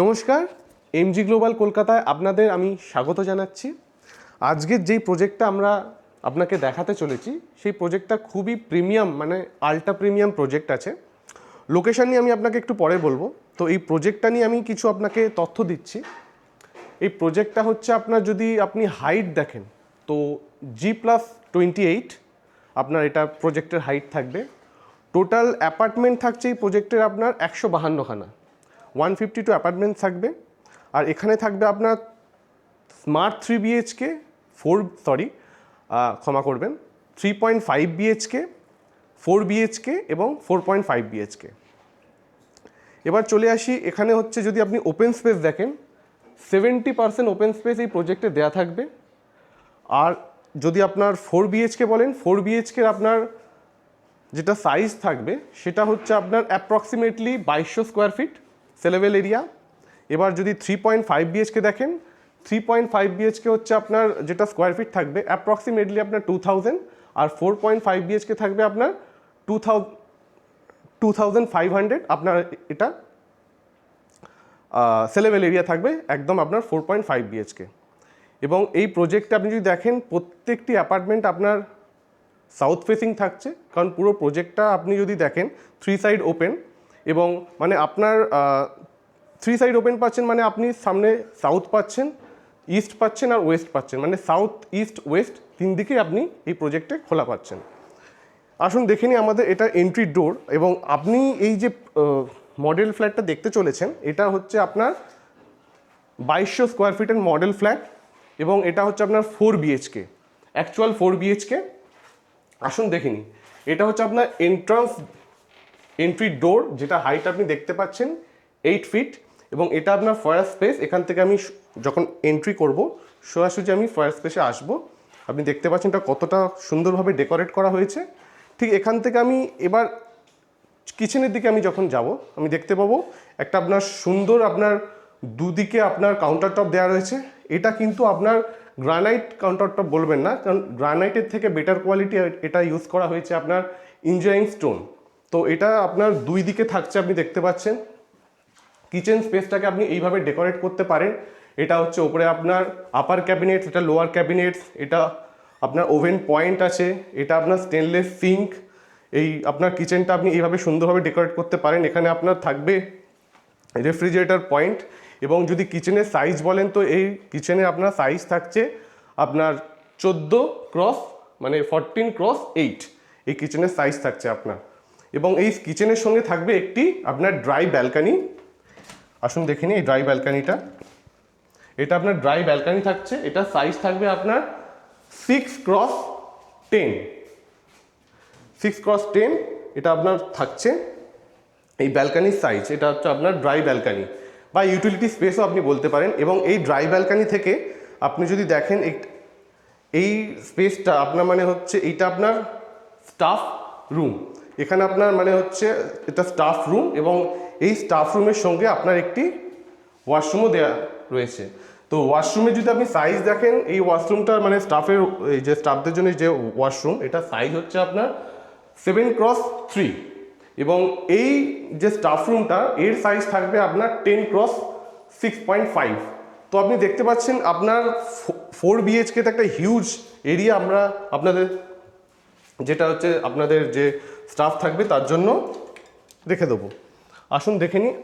নমস্কার, MG global কলকাতায় আপনাদের আমি স্বাগত জানাচ্ছি। আজকের যেই প্রজেক্টটা আমরা আপনাকে দেখাতে চলেছি সেই প্রজেক্টটা খুবই প্রিমিয়াম, মানে আল্ট্রা প্রিমিয়াম প্রজেক্ট আছে। লোকেশন নিয়ে আমি আপনাকে একটু পরে বলবো। তো এই প্রজেক্টটা নিয়ে আমি কিছু আপনাকে তথ্য দিচ্ছি। এই প্রজেক্টটা হচ্ছে আপনার, যদি আপনি হাইট দেখেন তো G+28 আপনার এটা প্রজেক্টের হাইট থাকবে। টোটাল অ্যাপার্টমেন্ট থাকছে এই প্রজেক্টের আপনার 152খানা, 152 অ্যাপার্টমেন্ট থাকবে। আর এখানে থাকবে আপনার স্মার্ট 3 বিএইচকে, ক্ষমা করবেন, 3.5 বিএইচকে, 4 বিএইচকে এবং 4.5 বিএইচকে। এবার চলে আসি, এখানে হচ্ছে যদি আপনি ওপেন স্পেস দেখেন 70% ওপেন স্পেস এই প্রজেক্টে দেওয়া থাকবে। আর যদি আপনার 4 বিএইচকে বলেন, 4 বিএইচকের আপনার যেটা সাইজ থাকবে সেটা হচ্ছে আপনার approximately 2200 square feet sellable area. এবার যদি 3.5 বিএইচকে দেখেন, 3.5 বিএইচকে হচ্ছে আপনার যেটা স্কোয়ার ফিট থাকবে অ্যাপ্রক্সিমেটলি আপনার 2000, আর 4.5 বিএইচকে থাকবে আপনার 2500। আপনার এটা সেলেবল এরিয়া থাকবে একদম আপনার 4.5 বিএইচকে। এবং এই প্রজেক্টে আপনি যদি দেখেন প্রত্যেকটি অ্যাপার্টমেন্ট আপনার সাউথ ফেসিং থাকছে, কারণ পুরো প্রজেক্টটা আপনি যদি দেখেন 3 সাইড ওপেন, এবং মানে আপনার 3 সাইড ওপেন পাচ্ছেন, মানে আপনি সামনে সাউথ পাচ্ছেন, ইস্ট পাচ্ছেন আর ওয়েস্ট পাচ্ছেন, মানে সাউথ ইস্ট ওয়েস্ট তিন দিকেই আপনি এই প্রজেক্টে খোলা পাচ্ছেন। আসুন দেখে নিই আমাদের এটা এন্ট্রি ডোর। এবং আপনি এই যে মডেল ফ্ল্যাটটা দেখতে চলেছেন এটা হচ্ছে আপনার 2200 স্কোয়ার ফিটের মডেল ফ্ল্যাট, এবং এটা হচ্ছে আপনার 4 বিএইচকে, অ্যাকচুয়াল 4 বিএইচকে। আসুন দেখে নিই, এটা হচ্ছে আপনার এন্ট্রি ডোর, যেটা হাইট আপনি দেখতে পাচ্ছেন 8 ফিট, এবং এটা আপনার ফয়ার স্পেস। এখান থেকে আমি যখন এন্ট্রি করব সোজাসুজি আমি ফয়ার স্পেসে আসব। আপনি দেখতে পাচ্ছেন এটা কতটা সুন্দরভাবে ডেকোরেট করা হয়েছে। ঠিক এখান থেকে আমি এবার কিচেনের দিকে আমি যখন যাব আমি দেখতে পাবো একটা আপনার সুন্দর, আপনার দুদিকে আপনার কাউন্টার টপ দেওয়া রয়েছে। এটা কিন্তু আপনার গ্রানাইট কাউন্টার টপ বলবেন না, কারণ গ্রানাইটের থেকে বেটার কোয়ালিটি এটা ইউজ করা হয়েছে আপনার ইঞ্জিনিয়ারিং স্টোন। তো এটা আপনার দুই দিকে থাকছে, আপনি দেখতে পাচ্ছেন। কিচেন স্পেসটাকে আপনি এইভাবে ডেকোরেট করতে পারেন। এটা হচ্ছে ওপরে আপনার আপার ক্যাবিনেটস, এটা লোয়ার ক্যাবিনেটস, এটা আপনার ওভেন পয়েন্ট আছে, এটা আপনার স্টেনলেস সিঙ্ক। এই আপনার কিচেনটা আপনি এইভাবে সুন্দরভাবে ডেকোরেট করতে পারেন। এখানে আপনার থাকবে রেফ্রিজারেটর পয়েন্ট। এবং যদি কিচেনের সাইজ বলেন তো এই কিচেনে আপনার সাইজ থাকছে আপনার 14x, মানে 14x8 এই কিচেনের সাইজ থাকছে আপনার। এবং এই কিচেনের সঙ্গে থাকবে একটি আপনার ড্রাই ব্যালকানি। আসুন দেখে নিই এই ড্রাই ব্যালকানিটা। এটা আপনার ড্রাই ব্যালকানি থাকছে, এটা সাইজ থাকবে আপনার 6x10, 6x10 এটা আপনার থাকছে এই ব্যালকানির সাইজ। এটা হচ্ছে আপনার ড্রাই ব্যালকানি বা ইউটিলিটি স্পেসও আপনি বলতে পারেন। এবং এই ড্রাই ব্যালকানি থেকে আপনি যদি দেখেন এই স্পেসটা আপনার মানে হচ্ছে এইটা আপনার স্টাফ রুম। এখানে আপনার মানে হচ্ছে এটা স্টাফ রুম, এবং এই স্টাফ রুমের সঙ্গে আপনার একটি ওয়াশরুমও দেওয়া রয়েছে। তো ওয়াশরুমে যদি আপনি সাইজ দেখেন, এই ওয়াশরুমটা মানে স্টাফের, এই যে স্টাফদের জন্য যে ওয়াশরুম, এটা সাইজ হচ্ছে আপনার 7x3, এবং এই যে স্টাফ রুমটা এর সাইজ থাকবে আপনার 10x6.5। তো আপনি দেখতে পাচ্ছেন আপনার 4 বিএইচকেতে একটা হিউজ এরিয়া আমরা আপনাদের, যেটা হচ্ছে আপনাদের যে স্টাফ থাকবে তার জন্য রেখে দেবো। আসুন দেখে নিই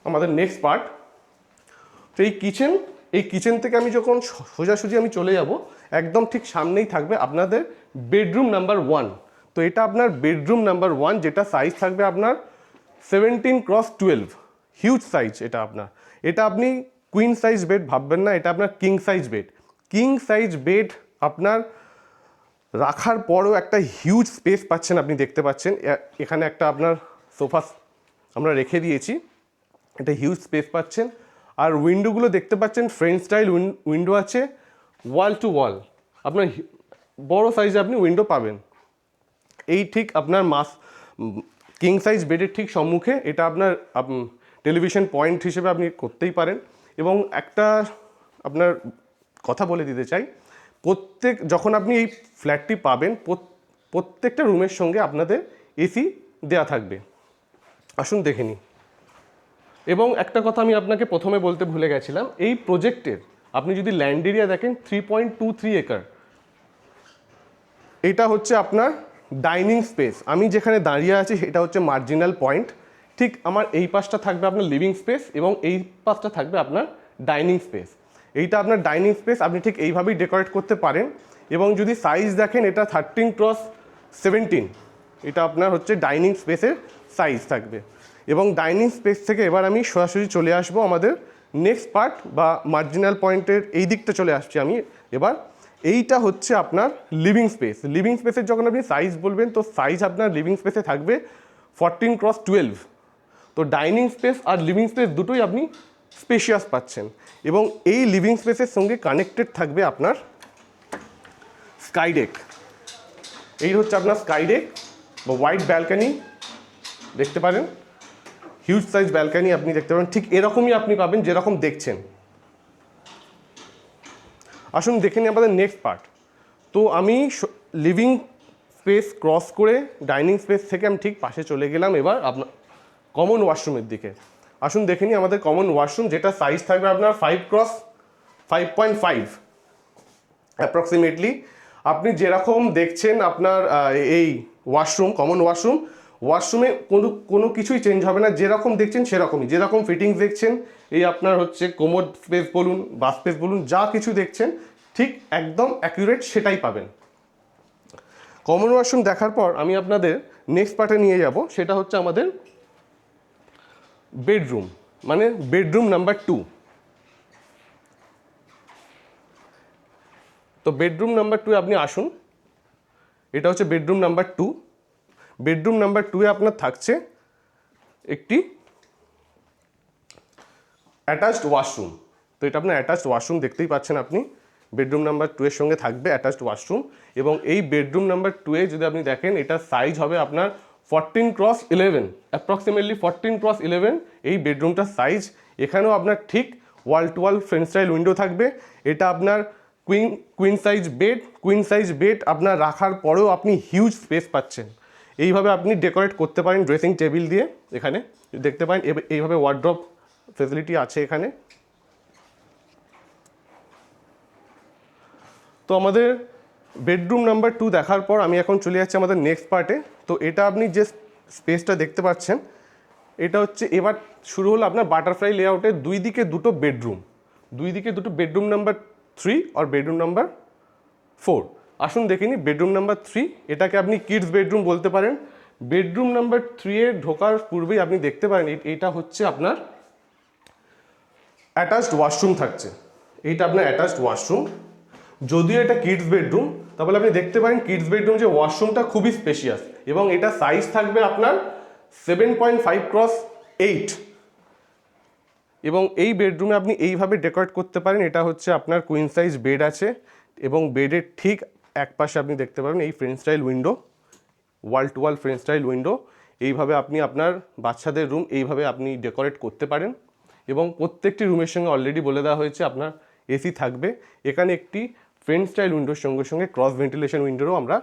আমাদের নেক্সট পার্ট। তো এই কিচেন থেকে আমি যখন সোজাসুজি আমি চলে যাব, একদম ঠিক সামনেই থাকবে আপনাদের বেডরুম নাম্বার 1। তো এটা আপনার বেডরুম নাম্বার 1, যেটা সাইজ থাকবে আপনার 17x12, হিউজ সাইজ এটা আপনার। এটা আপনি কুইন সাইজ বেড ভাববেন না, এটা আপনার king size bed. King size bed আপনার রাখার পরও একটা হিউজ স্পেস পাচ্ছেন। আপনি দেখতে পাচ্ছেন এখানে একটা আপনার সোফা আমরা রেখে দিয়েছি, এটা হিউজ স্পেস পাচ্ছেন। আর উইন্ডোগুলো দেখতে পাচ্ছেন ফ্রেঞ্চ স্টাইল উইন্ডো আছে, ওয়াল টু ওয়াল আপনার বড় সাইজে আপনি উইন্ডো পাবেন। এই ঠিক আপনার কিং সাইজ বেডের ঠিক সম্মুখে এটা আপনার টেলিভিশন পয়েন্ট হিসেবে আপনি করতেই পারেন। এবং একটা আপনার কথা বলে দিতে চাই, যখন আপনি এই ফ্ল্যাটটি পাবেন প্রত্যেকটা রুমের সঙ্গে আপনাদের এসি দেয়া থাকবে। আসুন দেখে নিই। এবং একটা কথা আমি আপনাকে প্রথমে বলতে ভুলে গেছিলাম, এই প্রজেক্টের আপনি যদি ল্যান্ড এরিয়া দেখেন 3.23 একর। এটা হচ্ছে আপনার ডাইনিং স্পেস। আমি যেখানে দাঁড়িয়ে আছি এটা হচ্ছে মার্জিনাল পয়েন্ট। ঠিক আমার এই পাশটা থাকবে আপনার লিভিং স্পেস এবং এই পাশটা থাকবে আপনার ডাইনিং স্পেস। এইটা আপনার ডাইনিং স্পেস, আপনি ঠিক এইভাবেই ডেকোরেট করতে পারেন। এবং যদি সাইজ দেখেন এটা 13x17, এটা আপনার হচ্ছে ডাইনিং স্পেসের সাইজ থাকবে। এবং ডাইনিং স্পেস থেকে এবার আমি সরাসরি চলে আসবো আমাদের নেক্সট পার্ট বা মার্জিনাল পয়েন্টের এই দিকটা চলে আসছি আমি এবার। এইটা হচ্ছে আপনার লিভিং স্পেস। লিভিং স্পেসের যখন আপনি সাইজ বলবেন তো সাইজ আপনার লিভিং স্পেসে থাকবে 14x12। তো ডাইনিং স্পেস আর লিভিং স্পেস দুটোই আপনি স্পেশিয়াস পাচ্ছেন। এবং এই লিভিং স্পেসের সঙ্গে কানেক্টেড থাকবে আপনার স্কাইডেক। এই হচ্ছে আপনার স্কাইডেক বা হোয়াইট ব্যালকানি, দেখতে পারেন হিউজ সাইজ ব্যালকানি আপনি দেখতে পাবেন। ঠিক এরকমই আপনি পাবেন যেরকম দেখছেন। আসুন দেখে নিই আমাদের নেক্সট পার্ট। তো আমি লিভিং স্পেস ক্রস করে ডাইনিং স্পেস থেকে আমি ঠিক পাশে চলে গেলাম এবার আপনার কমন ওয়াশরুমের দিকে। আসুন দেখে নিই আমাদের কমন ওয়াশরুম, যেটা সাইজ থাকবে আপনার 5x5.5 অ্যাপ্রক্সিমেটলি। আপনি যেরকম দেখছেন আপনার এই ওয়াশরুম, কমন ওয়াশরুমে কোনো কিছুই চেঞ্জ হবে না, যেরকম দেখছেন সেরকমই, যেরকম ফিটিংস দেখছেন এই আপনার হচ্ছে কোমোড স্পেস বলুন বা স্পেস বলুন, যা কিছু দেখছেন ঠিক একদম অ্যাকুরেট সেটাই পাবেন। কমন ওয়াশরুম দেখার পর আমি আপনাদের নেক্সট পার্টে নিয়ে যাব, সেটা হচ্ছে আমাদের বেডরুম, মানে বেডরুম নাম্বার 2। তো বেডরুম নাম্বার 2 আপনি আসুন। এটা হচ্ছে বেডরুম নাম্বার 2। বেডরুম নাম্বার 2-এ আপনার থাকছে একটি অ্যাটাচড ওয়াশরুম। তো এটা আপনার অ্যাটাচড ওয়াশরুম দেখতেই পাচ্ছেন আপনি। বেডরুম নাম্বার 2-এর সঙ্গে থাকবে অ্যাটাচড ওয়াশরুম। এবং এই বেডরুম নাম্বার 2-এ যদি আপনি দেখেন এটার সাইজ হবে আপনার 14x11, অ্যাপ্রক্সিমেটলি 14x11 এই বেডরুমটার সাইজ। এখানেও আপনার ঠিক ওয়াল to all French style window থাকবে। এটা আপনার কুইন সাইজ বেড আপনার রাখার পরেও আপনি হিউজ স্পেস পাচ্ছেন। এইভাবে আপনি ডেকোরেট করতে পারেন ড্রেসিং টেবিল দিয়ে। এখানে দেখতে পারেন এইভাবে ওয়ার্ড্রপ ফেসিলিটি আছে এখানে। তো আমাদের বেডরুম নাম্বার 2 দেখার পর আমি এখন চলে যাচ্ছি আমাদের নেক্সট পার্টে। তো এটা আপনি যে স্পেসটা দেখতে পাচ্ছেন এটা হচ্ছে এবার শুরু হলো আপনার বাটারফ্লাই লেআউটের দুই দিকে দুটো বেডরুম নাম্বার 3 আর বেডরুম নাম্বার 4। আসুন দেখে নিই বেডরুম নাম্বার 3, এটাকে আপনি কিডস বেডরুম বলতে পারেন। বেডরুম নাম্বার 3-এ ঢোকার পূর্বেই আপনি দেখতে পারেন এটা হচ্ছে আপনার অ্যাটাচড ওয়াশরুম থাকছে। এইটা আপনার অ্যাটাচড ওয়াশরুম। যদিও এটা কিডস বেডরুম, তাহলে আপনি দেখতে পারেন কিডস বেডরুম যে ওয়াশরুমটা খুবই স্পেশিয়াস। এবং এটা সাইজ থাকবে আপনার 7.5x8। এবং এই বেডরুমে আপনি এইভাবে ডেকোরেট করতে পারেন। এটা হচ্ছে আপনার কুইন সাইজ বেড আছে এবং বেডের ঠিক এক পাশে আপনি দেখতে পাবেন এই French style window, wall to all French style window. এইভাবে আপনি আপনার বাচ্চাদের রুম এইভাবে আপনি ডেকোরেট করতে পারেন। এবং প্রত্যেকটি রুমের সঙ্গে অলরেডি বলে দেওয়া হয়েছে আপনার এসি থাকবে। এখানে একটি ফ্রেঞ্চ স্টাইল উইন্ডোর সঙ্গে সঙ্গে ক্রস ভেন্টিলেশন উইন্ডোরও আমরা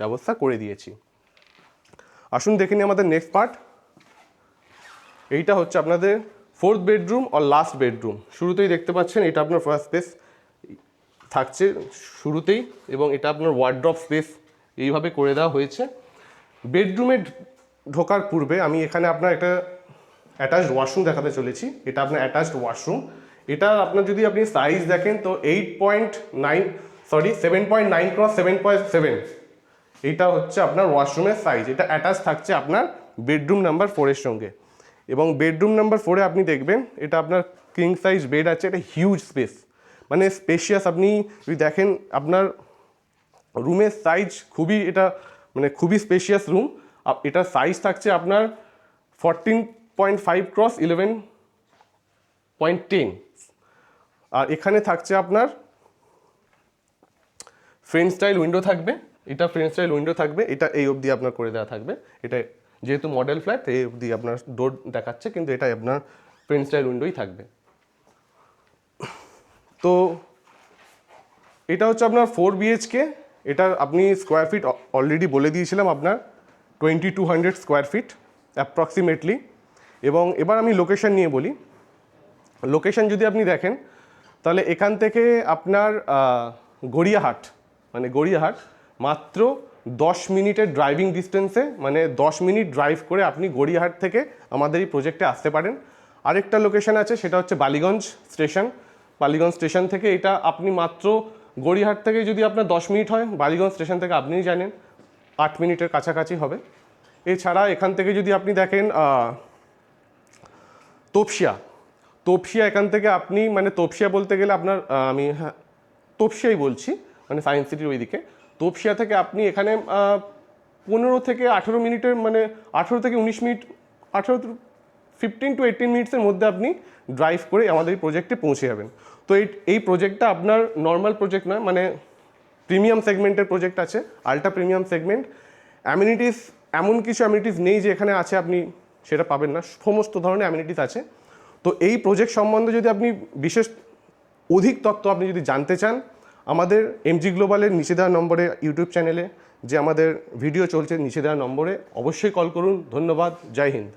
ব্যবস্থা করে দিয়েছি। আসুন দেখে নিই আমাদের নেক্সট পার্ট। এইটা হচ্ছে আপনাদের 4th বেডরুম আর লাস্ট বেডরুম। শুরুতেই দেখতে পাচ্ছেন এটা আপনার ফার্স্ট স্পেস থাকছে শুরুতেই, এবং এটা আপনার ওয়ার্ড্রপ স্পেস এইভাবে করে দেওয়া হয়েছে। বেডরুমে ঢোকার পূর্বে আমি এখানে আপনার একটা অ্যাটাচড ওয়াশরুম দেখাতে চলেছি। এটা আপনার অ্যাটাচড ওয়াশরুম। এটা আপনার যদি আপনি সাইজ দেখেন তো 7.9x7.7। এইটা হচ্ছে আপনার ওয়াশরুমের সাইজ। এটা অ্যাটাচ থাকছে আপনার বেডরুম নাম্বার 4-এর সঙ্গে। এবং বেডরুম নাম্বার 4-এ আপনি দেখবেন এটা আপনার কিং সাইজ বেড আছে। এটা হিউজ স্পেস, মানে স্পেশিয়াস। আপনি যদি দেখেন আপনার রুমের সাইজ খুবই স্পেশিয়াস রুম। এটার সাইজ থাকছে আপনার 14.5x11.10। আর এখানে থাকছে আপনার ফ্রেঞ্চ স্টাইল উইন্ডো থাকবে। এটা এই অবধি আপনার করে দেওয়া থাকবে। এটা যেহেতু মডেল ফ্ল্যাট এই অবধি আপনার ডোর দেখাচ্ছে, কিন্তু এটা আপনার ফ্রেঞ্চ স্টাইল উইন্ডোই থাকবে। তো এটা হচ্ছে আপনার 4 BHK। এটা আপনি স্কোয়ার ফিট অলরেডি বলে দিয়েছিলাম আপনার 2200 স্কোয়ার ফিট অ্যাপ্রক্সিমেটলি। এবং এবার আমি লোকেশন নিয়ে বলি। লোকেশন যদি আপনি দেখেন তাহলে এখান থেকে আপনার গড়িয়াহাট, মানে গড়িয়াহাট মাত্র 10 মিনিটের ড্রাইভিং ডিস্টেন্সে, মানে 10 মিনিট ড্রাইভ করে আপনি গড়িয়াহাট থেকে আমাদের এই প্রজেক্টে আসতে পারেন। আরেকটা লোকেশন আছে, সেটা হচ্ছে বালিগঞ্জ স্টেশন। বালিগঞ্জ স্টেশন থেকে এটা আপনি মাত্র গড়িয়াহাট থেকে যদি আপনার 10 মিনিট হয়, বালিগঞ্জ স্টেশন থেকে আপনিই জানেন 8 মিনিটের কাছাকাছি হবে। এছাড়া এখান থেকে যদি আপনি দেখেন তপসিয়া এখান থেকে আপনি, মানে তপসিয়া বলতে গেলে আপনার আমি তপসিয়াই বলছি, মানে সায়েন্স সিটির ওইদিকে। তপসিয়া থেকে আপনি এখানে 15 থেকে 18 মিনিটের, মানে 18 থেকে 19 মিনিট, 15 to 18 মিনিটসের মধ্যে আপনি ড্রাইভ করে আমাদের এই প্রজেক্টে পৌঁছে যাবেন। তো এই প্রজেক্টটা আপনার নর্মাল প্রজেক্ট নয়, মানে প্রিমিয়াম সেগমেন্টের প্রজেক্ট আছে, আল্ট্রা প্রিমিয়াম সেগমেন্ট। অ্যামিনিটিস, এমন কিছু অ্যামিনিটিস নেই যে এখানে আছে আপনি সেটা পাবেন না, সমস্ত ধরনের অ্যামিনিটিস আছে। তো এই প্রজেক্ট সম্বন্ধে যদি আপনি বিশেষ অধিক তথ্য আপনি যদি জানতে চান, আমাদের এমজি গ্লোবালের নিচে দেওয়া নম্বরে, ইউটিউব চ্যানেলে যে আমাদের ভিডিও চলছে নিচে দেওয়া নম্বরে অবশ্যই কল করুন। ধন্যবাদ, জয় হিন্দ।